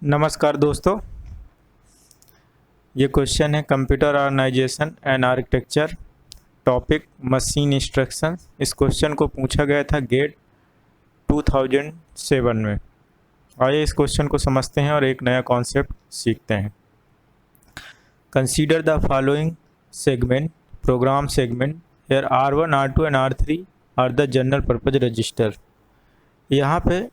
नमस्कार दोस्तों। ये क्वेश्चन है computer organisation and architecture, topic machine instruction. इस क्वेश्चन को पूछा गया था गेट 2007 में। आइए इस क्वेश्चन को समझते हैं और एक नया कॉन्सेप्ट सीखते हैं। Consider the following segment, program segment. Here R1, R2 and R3 are the general purpose register. यहाँ पे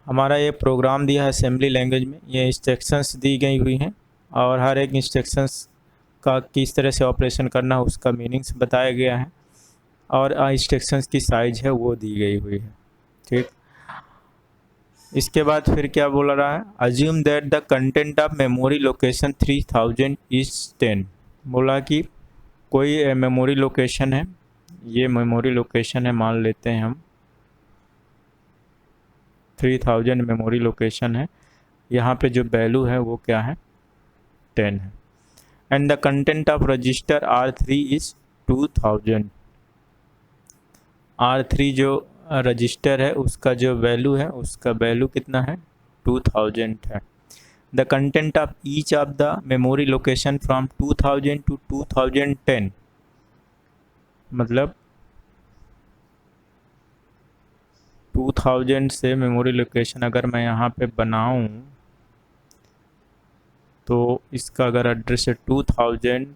हमारा ये प्रोग्राम दिया है असेंबली लैंग्वेज में, ये इंस्ट्रक्शंस दी गई हुई हैं और हर एक इंस्ट्रक्शंस का किस तरह से ऑपरेशन करना है उसका मीनिंग्स बताया गया है और इंस्ट्रक्शंस की साइज है वो दी गई हुई है। ठीक, इसके बाद फिर क्या बोल रहा है, assume that the content of memory location 3000 is 10। बोला कि कोई मेमोरी लोकेशन है, ये मेमोरी लोकेशन है, मान लेते हैं हम 3000 मेमोरी लोकेशन है। यहाँ पे जो वैल्यू है वो क्या है, 10 है। And the content of register R3 is 2000। R3 जो रजिस्टर है उसका जो वैल्यू है उसका वैल्यू कितना है, 2000 है। The content of each of the memory location from 2000 to 2010, मतलब 2000 से मेमोरी लोकेशन अगर मैं यहाँ पे बनाऊँ तो इसका अगर एड्रेस है 2000,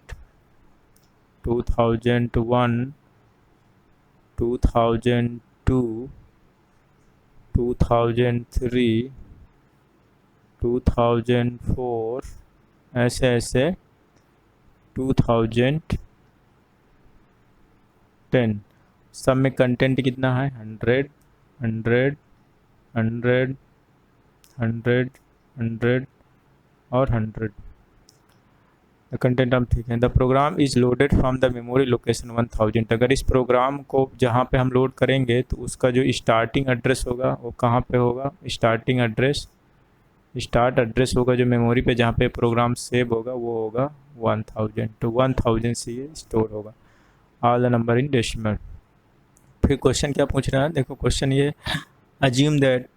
2001, 2002, 2003, 2004, ऐसे ऐसे 2010। सब में कंटेंट कितना है, 100, 100, 100, 100, 100 और 100। द कंटेंट हम ठीक है। The program is loaded from the memory location 1000। अगर इस प्रोग्राम को जहाँ पे हम लोड करेंगे तो उसका जो स्टार्टिंग एड्रेस होगा वो कहाँ पे होगा, स्टार्टिंग एड्रेस, स्टार्ट एड्रेस होगा जो मेमोरी पे जहाँ पे प्रोग्राम सेव होगा वो होगा 1000। तो 1000 से ये स्टोर होगा। All the number in decimal. फिर क्वेश्चन क्या पूछ रहा है, देखो क्वेश्चन ये, assume that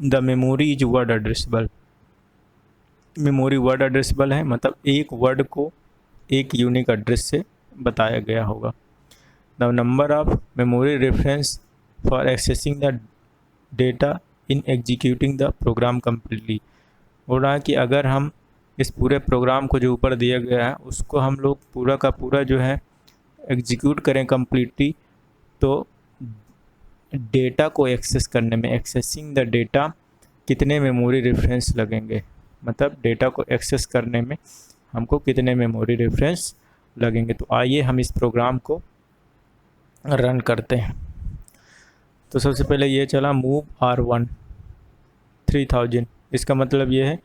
the memory is word addressable. Memory word addressable है, मतलब एक वर्ड को एक यूनिक एड्रेस से बताया गया होगा। The number of memory reference for accessing the data in executing the program completely. हो रहा है कि अगर हम इस पूरे प्रोग्राम को जो ऊपर दिया गया है उसको हम लोग पूरा का पूरा जो है एग्जीक्यूट करें कम्प्लीटली, तो डेटा को एक्सेस करने में, एक्सेसिंग द डेटा, कितने मेमोरी रेफरेंस लगेंगे, मतलब डेटा को एक्सेस करने में हमको कितने मेमोरी रेफरेंस लगेंगे। तो आइए हम इस प्रोग्राम को रन करते हैं। तो सबसे पहले ये चला मूव R1 3000। इसका मतलब ये है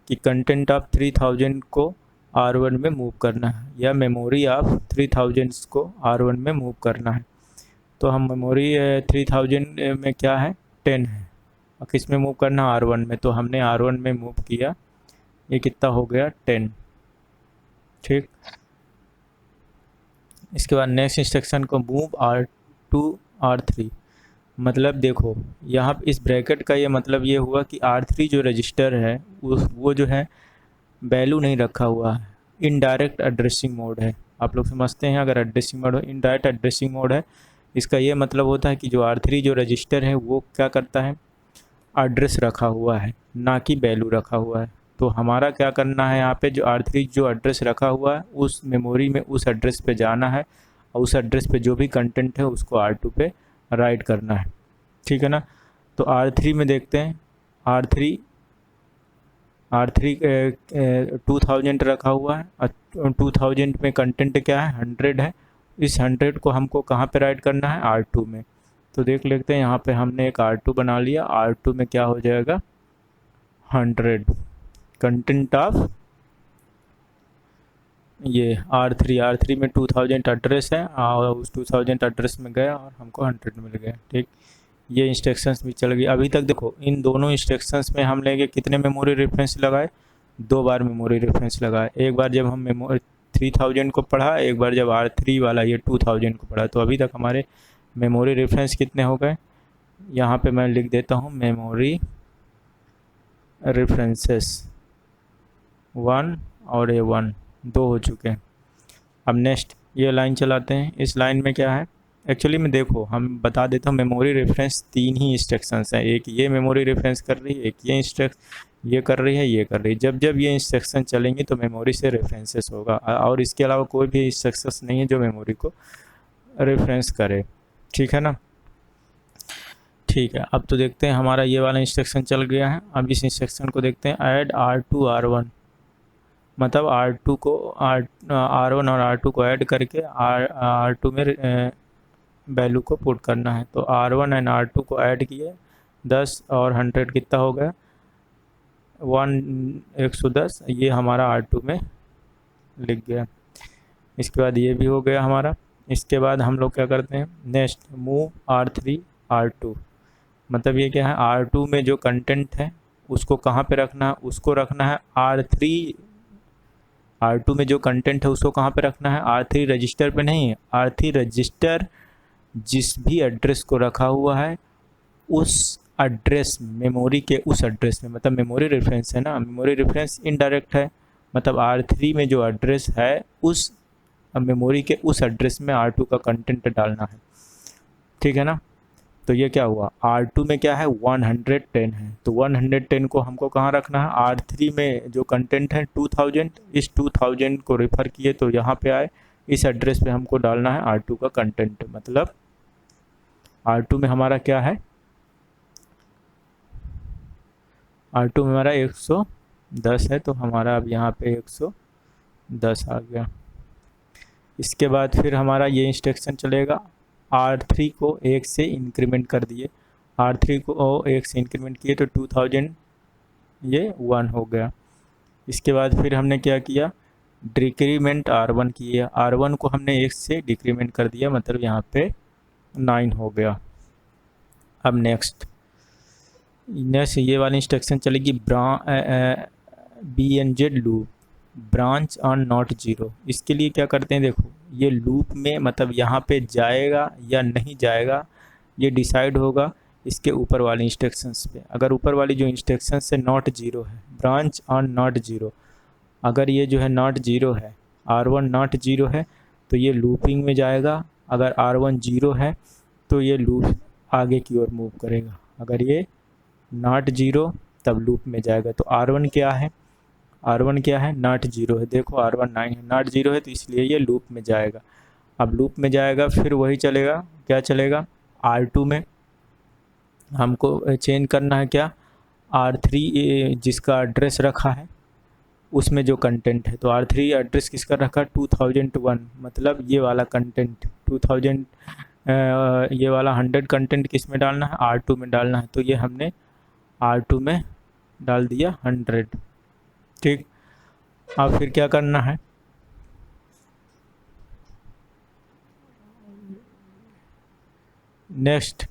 कि कंटेंट ऑफ 3000 को R1 में मूव करना है या मेमोरी ऑफ 3000 को R1 में मूव करना है। तो हम मेमोरी 3000 में क्या है, 10 है, और किस में मूव करना, R1 में। तो हमने R1 में मूव किया, ये कितना हो गया, 10। ठीक, इसके बाद नेक्स्ट इंस्ट्रक्शन को मूव R2 R3। मतलब देखो यहाँ इस ब्रैकेट का ये मतलब ये हुआ कि R3 जो रजिस्टर है वो जो है वैल्यू नहीं रखा हुआ है, इनडायरेक्ट एड्रेसिंग मोड है। आप लोग समझते हैं, अगर एड्रेसिंग मोड हो, इनडायरेक्ट एड्रेसिंग मोड है, इसका ये मतलब होता है कि जो R3 जो रजिस्टर है वो क्या करता है, एड्रेस रखा हुआ है, ना कि वैल्यू रखा हुआ है। तो हमारा क्या करना है, यहाँ पे जो R3 जो एड्रेस रखा हुआ है उस मेमोरी में उस एड्रेस पे जाना है और उस एड्रेस पे जो भी कंटेंट है उसको R2 पे राइट करना है। ठीक है ना। तो R3 में देखते हैं, R3 2000 रखा हुआ है और 2000 में कंटेंट क्या है, 100 है। इस 100 को हमको कहाँ पे राइट करना है, R2 में। तो देख लेते हैं, यहाँ पे हमने एक R2 बना लिया। R2 में क्या हो जाएगा, 100 कंटेंट ऑफ ये R3 में 2000 एड्रेस है और उस 2000 एड्रेस में गया और हमको 100 मिल गया। ठीक, ये इंस्ट्रक्शंस भी चल गई। अभी तक देखो इन दोनों इंस्ट्रक्शंस में हम लेंगे कितने मेमोरी रेफरेंस लगाए, 2 बार मेमोरी रेफरेंस लगाए। एक बार जब हम मेमोरी 3000 को पढ़ा, एक बार जब R3 वाला ये 2000 को पढ़ा। तो अभी तक हमारे मेमोरी रेफरेंस कितने हो गए, यहाँ पे मैं लिख देता हूँ मेमोरी रेफरेंसेस 1 और A1 दो हो चुके हैं। अब नेक्स्ट ये लाइन चलाते हैं। इस लाइन में क्या है एक्चुअली में, देखो हम बता देता हूँ, मेमोरी रेफरेंस 3 ही इंस्ट्रक्शंस हैं। एक ये मेमोरी रेफरेंस कर रही है, एक ये कर रही है, ये कर रही है। जब जब ये इंस्ट्रक्शन चलेंगी तो मेमोरी से रेफरेंसेस होगा, और इसके अलावा कोई भी इंस्ट्रक्शंस नहीं है जो मेमोरी को रेफरेंस करे। ठीक है ना। ठीक है, अब तो देखते हैं हमारा ये वाला इंस्ट्रक्शन चल गया है। अब इस इंस्ट्रक्शन को देखते हैं, ऐड R2 R1, मतलब R2 को R1 और R2 को ऐड करके R2 में वैल्यू को पुट करना है। तो R1 एंड R2 को ऐड किए, 10 और 100 कितना हो गया 110, ये हमारा R2 में लिख गया। इसके बाद ये भी हो गया हमारा। इसके बाद हम लोग क्या करते हैं, नेक्स्ट मूव R3 R2, मतलब ये क्या है, R2 में जो कंटेंट है उसको कहाँ पे रखना है, उसको रखना है R2 में जो कंटेंट है उसको कहाँ पे रखना है, R3 रजिस्टर पे नहीं है। R3 रजिस्टर जिस भी एड्रेस को रखा हुआ है उस एड्रेस, मेमोरी के उस एड्रेस में, मतलब मेमोरी रेफरेंस है ना, मेमोरी रेफरेंस इनडायरेक्ट है, मतलब R3 में जो एड्रेस है उस मेमोरी के उस एड्रेस में R2 का कंटेंट डालना है। ठीक है ना। तो ये क्या हुआ, R2 में क्या है 110 है, तो 110 को हमको कहाँ रखना है, R3 में जो कंटेंट है 2000, इस 2000 को रेफर किए तो यहाँ पे आए, इस एड्रेस पे हमको डालना है R2 का कंटेंट। मतलब R2 में हमारा क्या है, R2 में हमारा 110 है, तो हमारा अब यहाँ पे 110 आ गया। इसके बाद फिर हमारा ये इंस्ट्रक्शन चलेगा, R3 को 1 से इंक्रीमेंट कर दिए, R3 को 1 से इंक्रीमेंट किए तो 2000 ये 1 हो गया। इसके बाद फिर हमने क्या किया, डिक्रीमेंट R1 किया, R1 को हमने 1 से डिक्रीमेंट कर दिया, मतलब यहाँ पे 9 हो गया। अब नेक्स्ट ये वाली इंस्ट्रक्शन चलेगी, BNZ loop, branch on not zero. इसके लिए क्या करते हैं, देखो ये लूप में मतलब यहाँ पे जाएगा या नहीं जाएगा ये डिसाइड होगा इसके ऊपर वाली इंस्ट्रक्शंस पे। अगर ऊपर वाली जो इंस्ट्रक्शंस है नॉट जीरो है, ब्रांच ऑन नॉट जीरो, अगर ये जो है नॉट जीरो है, R1 नॉट जीरो है तो ये लूपिंग में जाएगा, अगर R1 जीरो है तो ये लूप आगे की ओर मूव करेगा, अगर ये नॉट जीरो तब लूप में जाएगा। तो R1 क्या है, R1 क्या है, नॉट जीरो है, देखो R1 9 है, नॉट जीरो है तो इसलिए ये लूप में जाएगा। अब लूप में जाएगा फिर वही चलेगा, क्या चलेगा, R2 में हमको चेंज करना है क्या, R3 जिसका एड्रेस रखा है उसमें जो कंटेंट है, तो R3 एड्रेस किसका रखा 2001, मतलब ये वाला कंटेंट 2000, ये वाला 100 कंटेंट किस में डालना है, R2 में डालना है, तो ये हमने R2 में डाल दिया 100। ठीक, अब फिर क्या करना है, नेक्स्ट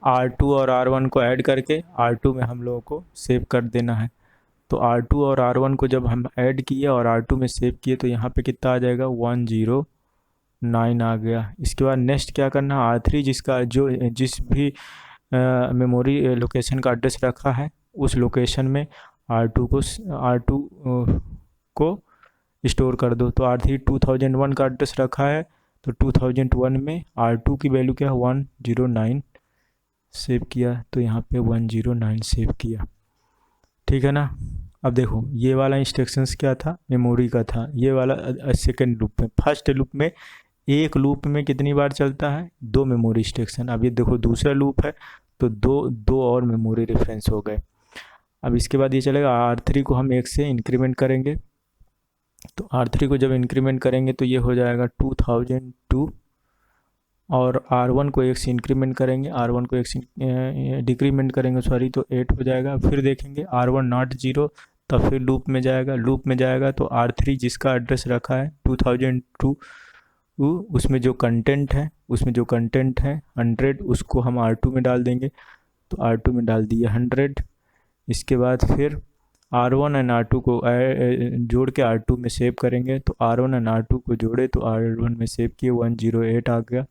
R2 और R1 को ऐड करके R2 में हम लोगों को सेव कर देना है। तो R2 और R1 को जब हम ऐड किए और R2 में सेव किए तो यहाँ पे कितना आ जाएगा 109 आ गया। इसके बाद नेक्स्ट क्या करना है, R3 जिस भी मेमोरी लोकेशन का एड्रेस रखा है उस लोकेशन में R2 को स्टोर कर दो। तो R3 2001 का एड्रेस रखा है तो 2001 में R2 की वैल्यू क्या है 109 सेव किया, तो यहाँ पे 109 सेव किया। ठीक है ना। अब देखो ये वाला इंस्ट्रक्शंस क्या था, मेमोरी का था, ये वाला सेकेंड लूप में। फर्स्ट लूप में एक लूप में कितनी बार चलता है, 2 मेमोरी इंस्ट्रक्शन। अब ये देखो दूसरा लूप है तो दो और मेमोरी रेफरेंस हो गए। अब इसके बाद ये चलेगा R3 को हम 1 से इंक्रीमेंट करेंगे, तो R3 को जब इंक्रीमेंट करेंगे तो ये हो जाएगा 2002, और R1 को 1 से इंक्रीमेंट करेंगे, R1 को 1 से डिक्रीमेंट करेंगे सॉरी, तो 8 हो जाएगा। फिर देखेंगे R1 नॉट जीरो, तब फिर लूप में जाएगा तो R3 जिसका एड्रेस रखा है 2002 उसमें जो कंटेंट है 100, उसको हम R2 में डाल देंगे, तो R2 में डाल दिया 100। इसके बाद फिर R1 एंड R2 को जोड़ के R2 में सेव करेंगे, तो R1 एंड R2 को जोड़े तो R1 में सेव किए 108 आ गया।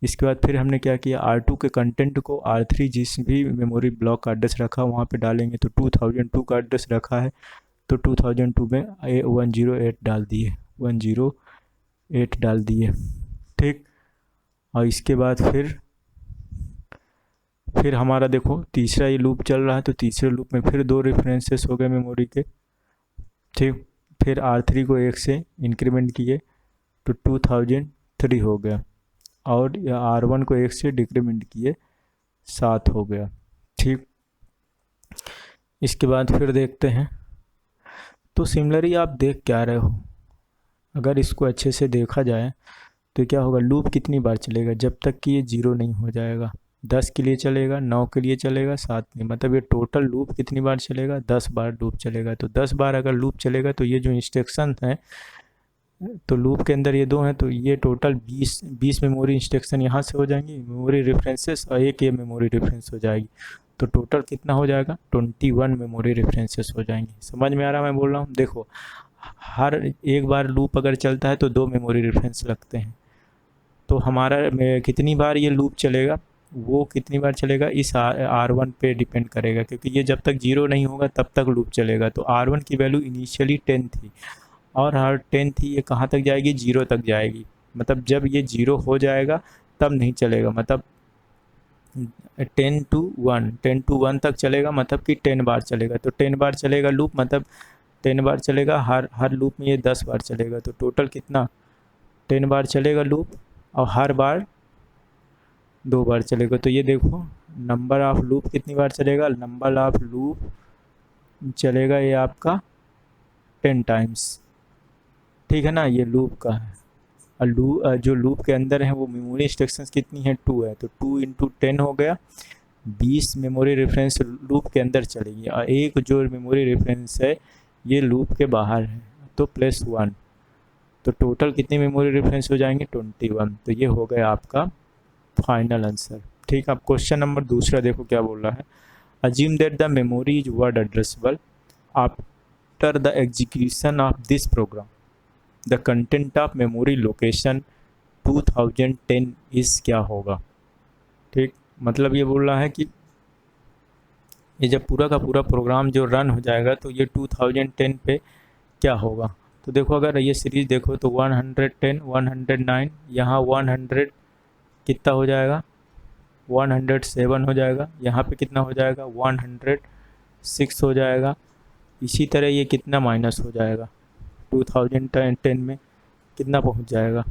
इसके बाद फिर हमने क्या किया, R2 के कंटेंट को R3 जिस भी मेमोरी ब्लॉक का एड्रेस रखा वहाँ पे डालेंगे। तो 2002 का एड्रेस रखा है तो 2002 में 108 डाल दिए, 108 डाल दिए, ठीक। और इसके बाद फिर हमारा देखो तीसरा ये लूप चल रहा है, तो तीसरे लूप में फिर 2 रेफरेंसेस हो गए मेमोरी के, ठीक। फिर R3 को 1 से इंक्रीमेंट किए तो 2003 हो गया, और R1 को 1 से डिक्रीमेंट किए 7 हो गया, ठीक। इसके बाद फिर देखते हैं, तो सिमिलरली आप देख क्या रहे हो, अगर इसको अच्छे से देखा जाए तो क्या होगा, लूप कितनी बार चलेगा, जब तक कि ये 0 नहीं हो जाएगा। 10 के लिए चलेगा, 9 के लिए चलेगा, 7 नहीं, मतलब ये टोटल लूप कितनी बार चलेगा, 10 बार लूप चलेगा। तो 10 बार अगर लूप चलेगा तो ये जो इंस्ट्रक्शन है, तो लूप के अंदर ये 2 हैं, तो ये टोटल 20 मेमोरी इंस्ट्रक्शन यहाँ से हो जाएंगी, मेमोरी रेफरेंसेस, और एक ये मेमोरी रेफरेंस हो जाएगी। तो टोटल कितना हो जाएगा, 21 मेमोरी रेफरेंसेस हो जाएंगे। समझ में आ रहा मैं बोल रहा हूँ? देखो हर एक बार लूप अगर चलता है तो 2 मेमोरी रेफरेंस लगते हैं। तो हमारा कितनी बार ये लूप चलेगा, वो कितनी बार चलेगा इस R1 पे डिपेंड करेगा, क्योंकि ये जब तक 0 नहीं होगा तब तक लूप चलेगा। तो R1 की वैल्यू इनिशियली 10 थी, और हर 10 थी, ये कहाँ तक जाएगी, 0 तक जाएगी। मतलब जब ये 0 हो जाएगा तब नहीं चलेगा, मतलब 10 to 1 तक चलेगा, मतलब कि 10 बार चलेगा। तो 10 बार चलेगा लूप, मतलब 10 बार चलेगा, हर लूप में ये 10 बार चलेगा। तो टोटल कितना, 10 बार चलेगा लूप, और हर बार 2 बार चलेगा। तो ये देखो नंबर ऑफ लूप कितनी बार चलेगा, नंबर ऑफ लूप चलेगा ये आपका 10 टाइम्स, ठीक है ना, ये लूप का है। और जो लूप के अंदर है वो मेमोरी इंस्ट्रक्शंस कितनी है, 2 है, तो 2 × 10 हो गया, 20 मेमोरी रेफरेंस लूप के अंदर चलेगी, और एक जो मेमोरी रेफरेंस है ये लूप के बाहर है, तो +1। तो टोटल कितनी मेमोरी रेफरेंस हो जाएंगे, 21। तो ये हो गया आपका फाइनल आंसर, ठीक। अब क्वेश्चन नंबर दूसरा देखो क्या बोल रहा है, assume that the memory is word addressable after the execution of this program, the content of memory location 2010 इस क्या होगा, ठीक। मतलब ये बोल रहा है कि ये जब पूरा का पूरा प्रोग्राम जो रन हो जाएगा तो ये 2010 पे क्या होगा। तो देखो अगर ये सीरीज़ देखो तो 110, 109, यहाँ 100 कितना हो जाएगा, 107 हो जाएगा, यहाँ पे कितना हो जाएगा, 106 हो जाएगा। इसी तरह ये कितना माइनस हो जाएगा, 2010 में कितना पहुँच जाएगा,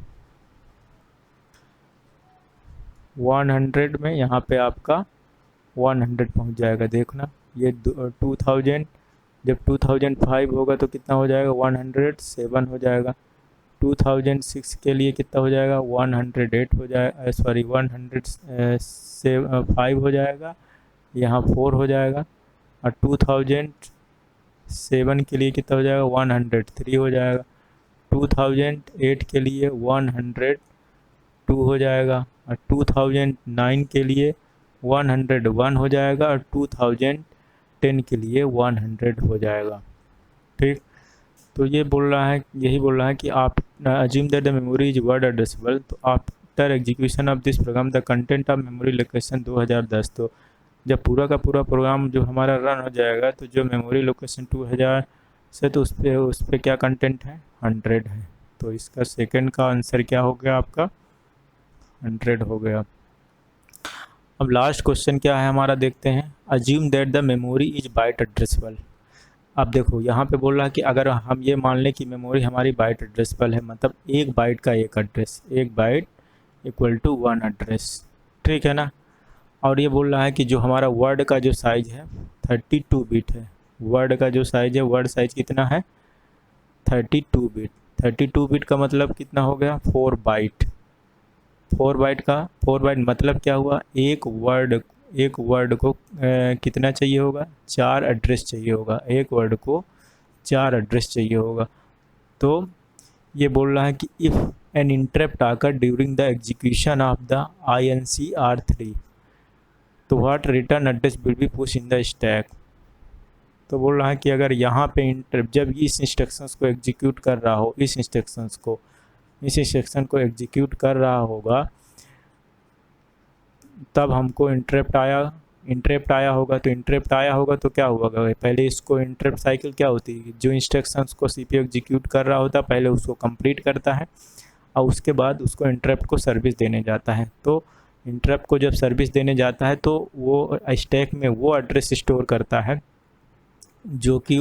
100 में यहाँ पे आपका 100 पहुँच जाएगा। देखना ये 2000, जब 2005 होगा तो कितना हो जाएगा, 107 हो जाएगा। 2006 के लिए कितना हो जाएगा, 108 हो जाएगा, सॉरी 105 हो जाएगा, यहाँ 4 हो जाएगा। और 2007 के लिए कितना हो जाएगा, 103 हो जाएगा। 2008 के लिए 102 हो जाएगा, और 2009 के लिए 101 हो जाएगा, और 2010 के लिए 100 हो जाएगा, ठीक। तो ये बोल रहा है, यही बोल रहा है कि आप assume that the memory is word addressable, तो after execution of this program the content of memory location 2010। तो जब पूरा का पूरा प्रोग्राम जो हमारा रन हो जाएगा तो जो मेमोरी लोकेशन 2000 से, तो उस पर क्या कंटेंट है, 100 है। तो इसका सेकंड का आंसर क्या हो गया आपका, 100 हो गया। अब लास्ट क्वेश्चन क्या है हमारा, देखते हैं। Assume that the memory is byte addressable. अब देखो यहाँ पे बोल रहा है कि अगर हम ये मान लें कि मेमोरी हमारी बाइट एड्रेसेबल है, मतलब 1 बाइट का 1 address, 1 byte equal to 1 address, ठीक है ना। और ये बोल रहा है कि जो हमारा वर्ड का जो साइज़ है 32 बिट है, वर्ड का जो साइज़ है, वर्ड साइज़ कितना है, 32 बिट। 32 बिट का मतलब कितना हो गया, 4 बाइट। 4 बाइट का 4 बाइट मतलब क्या हुआ, एक वर्ड को कितना चाहिए होगा, 4 एड्रेस चाहिए होगा, एक वर्ड को 4 एड्रेस चाहिए होगा। तो ये बोल रहा है कि इफ़ एन इंटरप्ट आकर during the execution of the INCR3, तो what return address will be push in the stack. तो बोल रहा है कि अगर यहाँ पे इंटरप्ट जब इस इंस्ट्रक्शंस को एग्जीक्यूट कर रहा हो, इस इंस्ट्रक्शन को एग्जीक्यूट कर रहा होगा, तब हमको इंटरप्ट आया होगा। तो इंटरप्ट आया होगा तो क्या हुआ, पहले इसको इंटरप्ट साइकिल क्या होती है, जो इंस्ट्रक्शंस को सीपीयू एग्जीक्यूट कर रहा होता है पहले उसको कंप्लीट करता है और उसके बाद उसको इंटरप्ट को सर्विस देने जाता है। तो इंटरप्ट को जब सर्विस देने जाता है तो वो स्टैक में वो एड्रेस स्टोर करता है जो कि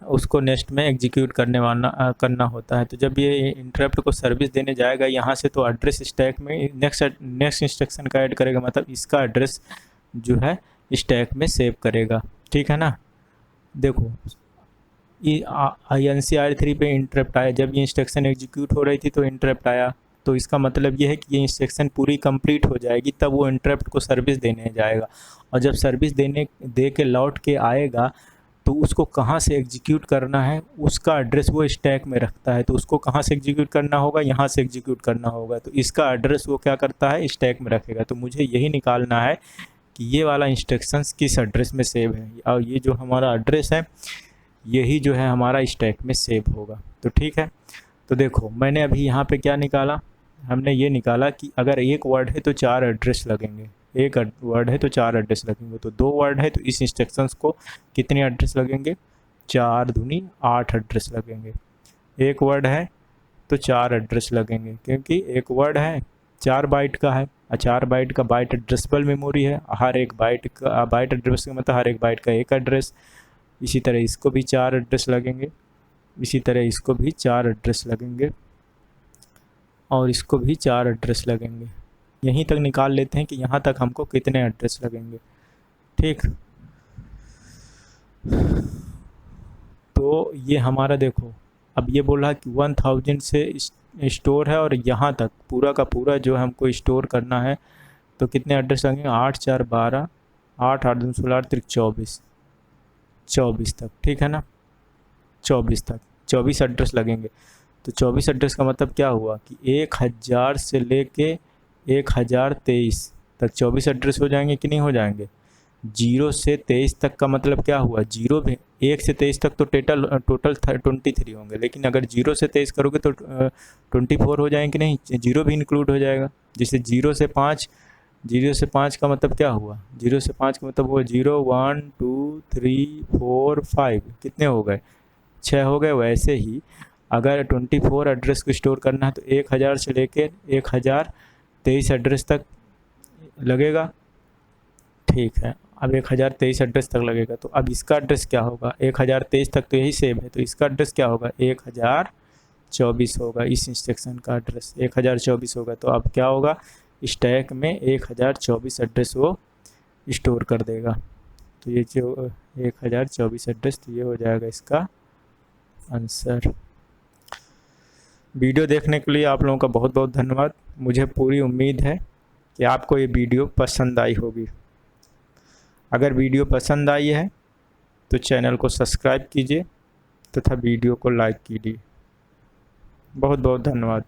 उसको नेक्स्ट में एग्जीक्यूट करना होता है। तो जब ये इंटरप्ट को सर्विस देने जाएगा यहाँ से, तो एड्रेस स्टैक में नेक्स्ट इंस्ट्रक्शन का ऐड करेगा, मतलब इसका एड्रेस जो है स्टैक में सेव करेगा। ठीक है ना। देखो INC R3 पे इंटरप्ट आया, जब ये इंस्ट्रक्शन एग्जीक्यूट हो रही थी तो इंटरप्ट आया, तो इसका मतलब ये है कि ये इंस्ट्रक्शन पूरी कंप्लीट हो जाएगी तब वो इंटरप्ट को सर्विस देने जाएगा। और जब सर्विस दे के लौट के आएगा तो उसको कहाँ से एग्जीक्यूट करना है उसका एड्रेस वो स्टैक में रखता है। तो उसको कहाँ से एग्जीक्यूट करना होगा, यहाँ से एग्जीक्यूट करना होगा, तो इसका एड्रेस वो क्या करता है, स्टैक में रखेगा। तो मुझे यही निकालना है कि ये वाला इंस्ट्रक्शंस किस एड्रेस में सेव है, और ये जो हमारा एड्रेस है यही जो है हमारा स्टैक में सेव होगा। तो ठीक है। तो देखो मैंने अभी यहाँ पे क्या निकाला, हमने ये निकाला कि अगर एक वर्ड है तो 4 एड्रेस लगेंगे, एक वर्ड है तो 4 एड्रेस लगेंगे। तो 2 वर्ड है तो इस इंस्ट्रक्शंस को कितने एड्रेस लगेंगे, 4 दूनी 8 एड्रेस लगेंगे। एक वर्ड है तो 4 एड्रेस लगेंगे, क्योंकि एक वर्ड है 4 बाइट का है और 4 बाइट का बाइट एड्रेसेबल मेमोरी है। हर एक बाइट का बाइट एड्रेस का मतलब हर एक बाइट का एक एड्रेस। इसी तरह इसको भी 4 एड्रेस लगेंगे, इसी तरह इसको भी 4 एड्रेस लगेंगे और इसको भी 4 एड्रेस लगेंगे। यहीं तक निकाल लेते हैं कि यहाँ तक हमको कितने एड्रेस लगेंगे। ठीक। तो ये हमारा देखो अब ये बोला कि 1000 से स्टोर है और यहाँ तक पूरा का पूरा जो हमको स्टोर करना है, तो कितने एड्रेस लगेंगे, 8 4 12, 8 8 2 16 8 24, 24 तक। ठीक है ना, 24 तक 24 एड्रेस लगेंगे। तो 24 एड्रेस का मतलब क्या हुआ कि 1000 से लेके 1023 तक 24 एड्रेस हो जाएंगे कि नहीं हो जाएंगे। 0 से 23 तक का मतलब क्या हुआ, 1 से 23 तक तो टोटल 23 होंगे, लेकिन अगर 0 से 23 करोगे तो 24 हो जाएंगे कि नहीं, 0 भी इंक्लूड हो जाएगा। जैसे 0 से 5 का मतलब क्या हुआ, 0 से 5 का मतलब हुआ 0 1 2 3 4 5, कितने हो गए, 6 हो गए। वैसे ही अगर 24 एड्रेस को स्टोर करना है तो 1000 से लेके 1023 एड्रेस तक लगेगा। ठीक है, अब 1023 एड्रेस तक लगेगा। तो अब इसका एड्रेस क्या होगा, 1023 तक तो यही सेव है, तो इसका एड्रेस क्या होगा, 1024 होगा। इस इंस्ट्रक्शन का एड्रेस 1024 होगा। तो अब क्या होगा, स्टैक में 1024 एड्रेस वो स्टोर कर देगा। तो ये जो 1024 एड्रेस, तो ये हो जाएगा इसका आंसर। वीडियो देखने के लिए आप लोगों का बहुत बहुत धन्यवाद। मुझे पूरी उम्मीद है कि आपको ये वीडियो पसंद आई होगी। अगर वीडियो पसंद आई है तो चैनल को सब्सक्राइब कीजिए तथा वीडियो को लाइक कीजिए। बहुत बहुत धन्यवाद।